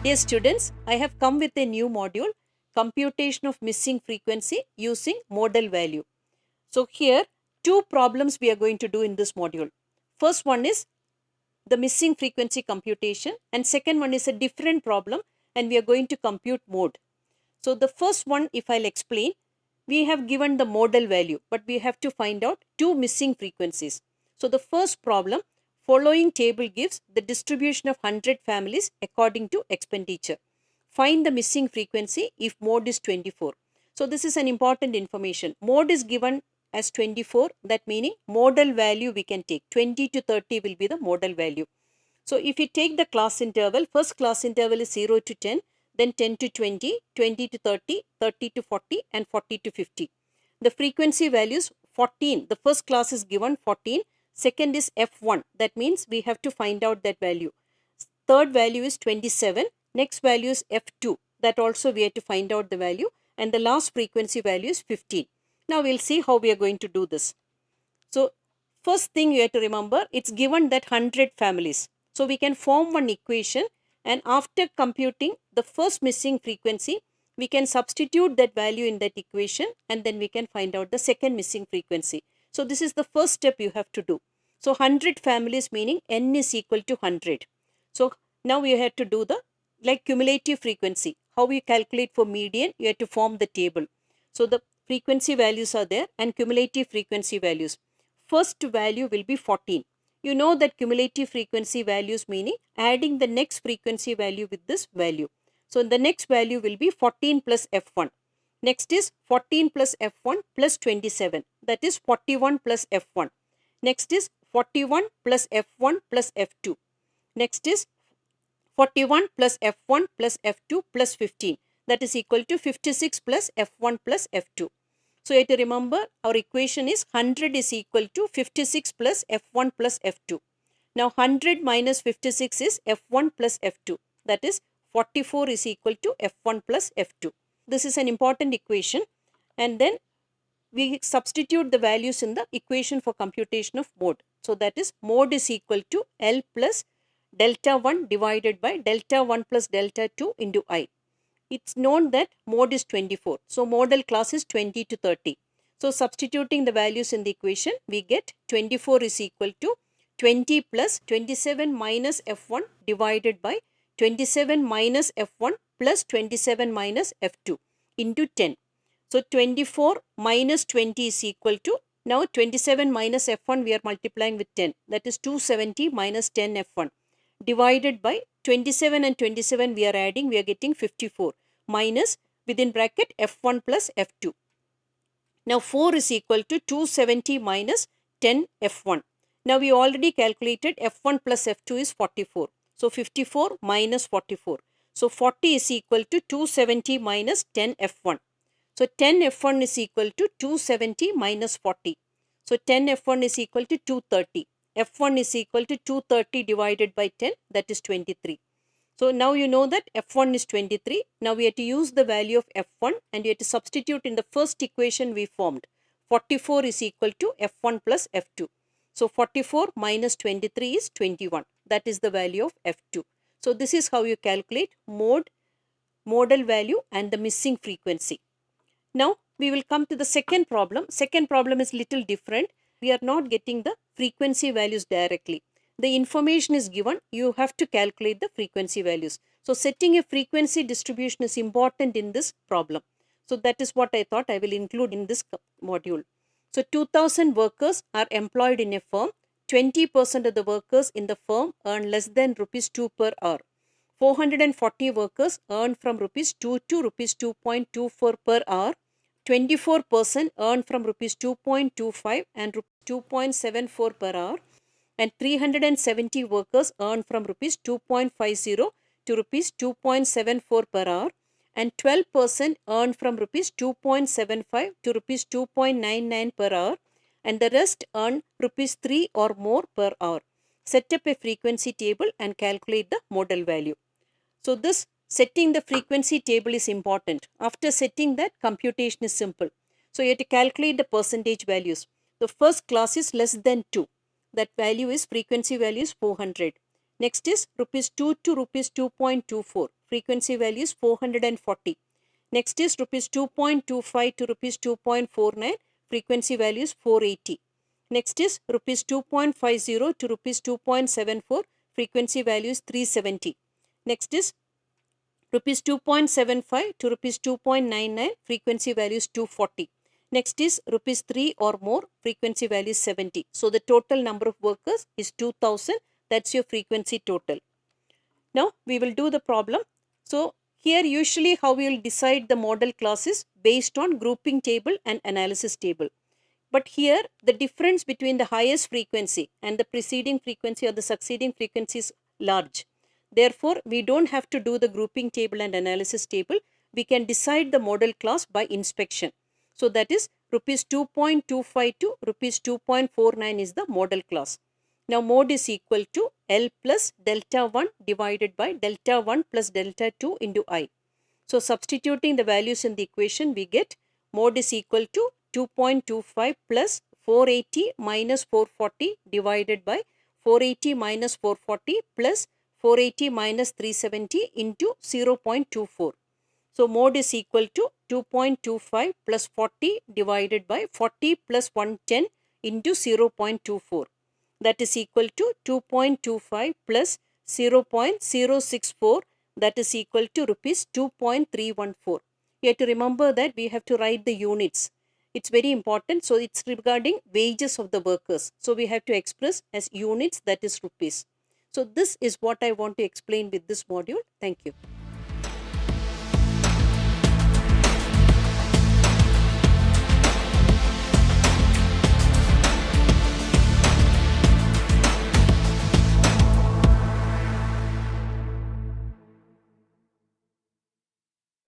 Dear students, I have come with a new module, Computation of Missing Frequency using Modal Value. So here, two problems we are going to do in this module. First one is the missing frequency computation, and second one is a different problem, and we are going to compute mode. So the first one, if I'll explain, we have given the modal value, but we have to find out two missing frequencies. So the first problem, following table gives the distribution of 100 families according to expenditure. Find the missing frequency if mode is 24. So this is an important information. Mode is given as 24, that meaning modal value we can take. 20 to 30 will be the modal value. So if you take the class interval, first class interval is 0 to 10, then 10 to 20, 20 to 30, 30 to 40 and 40 to 50. The frequency values 14, the first class is given 14, second is F1, that means we have to find out that value. Third value is 27, next value is F2, that also we have to find out the value, and the last frequency value is 15. Now we'll see how we are going to do this. So first thing you have to remember, it's given that 100 families. So we can form one equation, and after computing the first missing frequency, we can substitute that value in that equation, and then we can find out the second missing frequency. So this is the first step you have to do. So 100 families meaning n is equal to 100. So now we have to do the like cumulative frequency. How we calculate for median, you have to form the table. So the frequency values are there and cumulative frequency values. First value will be 14. You know that cumulative frequency values meaning adding the next frequency value with this value. So the next value will be 14 plus F1. Next is 14 plus F1 plus 27. That is 41 plus F1. Next is 41 plus F1 plus F2. Next is 41 plus F1 plus F2 plus 15. That is equal to 56 plus F1 plus F2. So you have to remember our equation is 100 is equal to 56 plus F1 plus F2. Now 100 minus 56 is F1 plus F2. That is 44 is equal to F1 plus F2. This is an important equation, and then we substitute the values in the equation for computation of mode. So that is mode is equal to L plus delta 1 divided by delta 1 plus delta 2 into I. It's known that mode is 24. So modal class is 20 to 30. So substituting the values in the equation, we get 24 is equal to 20 plus 27 minus F1 divided by 27 minus F1 plus 27 minus F2 into 10. So 24 minus 20 is equal to, now 27 minus F1 we are multiplying with 10. That is 270 minus 10 F1 divided by 27 and 27 we are adding, we are getting 54 minus within bracket F1 plus F2. Now 4 is equal to 270 minus 10 F1. Now we already calculated F1 plus F2 is 44. So 54 minus 44. So 40 is equal to 270 minus 10 F1. So 10 F1 is equal to 270 minus 40. So 10 F1 is equal to 230. F1 is equal to 230 divided by 10, that is 23. So now you know that F1 is 23. Now we have to use the value of F1 and we have to substitute in the first equation we formed. 44 is equal to F1 plus F2. So 44 minus 23 is 21. That is the value of F2. So this is how you calculate mode, modal value and the missing frequency. Now we will come to the second problem. Second problem is little different. We are not getting the frequency values directly. The information is given, you have to calculate the frequency values. So setting a frequency distribution is important in this problem. So that is what I thought I will include in this module. So 2000 workers are employed in a firm. 20% of the workers in the firm earn less than rupees 2 per hour. 440 workers earn from rupees 2 to rupees 2.24 per hour. 24% earn from rupees 2.25 and rupees 2.74 per hour, and 370 workers earn from rupees 2.50 to rupees 2.74 per hour, and 12% earn from rupees 2.75 to rupees 2.99 per hour, and the rest earn rupees 3 or more per hour. Set up a frequency table and calculate the modal value. So this setting the frequency table is important. After setting that, computation is simple. So you have to calculate the percentage values. The first class is less than 2. That value is frequency value is 400. Next is rupees 2 to rupees 2.24. Frequency value is 440. Next is rupees 2.25 to rupees 2.49. Frequency value is 480. Next is rupees 2.50 to rupees 2.74. Frequency value is 370. Next is rupees 2.75 to rupees 2.99. Frequency value is 240. Next is rupees 3 or more. Frequency value is 70. So the total number of workers is 2000. That's your frequency total. Now we will do the problem. So here usually how we will decide the model class is based on grouping table and analysis table. But here the difference between the highest frequency and the preceding frequency or the succeeding frequency is large. Therefore, we don't have to do the grouping table and analysis table. We can decide the model class by inspection. So that is rupees 2.25 to rupees 2.49 is the model class. Now mode is equal to L plus delta 1 divided by delta 1 plus delta 2 into I. So substituting the values in the equation, we get mode is equal to 2.25 plus 480 minus 440 divided by 480 minus 440 plus 480 minus 370 into 0.24. So mode is equal to 2.25 plus 40 divided by 40 plus 110 into 0.24. That is equal to 2.25 plus 0.064, that is equal to rupees 2.314. You have to remember that we have to write the units. It's very important. So it's regarding wages of the workers. So we have to express as units, that is rupees. So this is what I want to explain with this module. Thank you.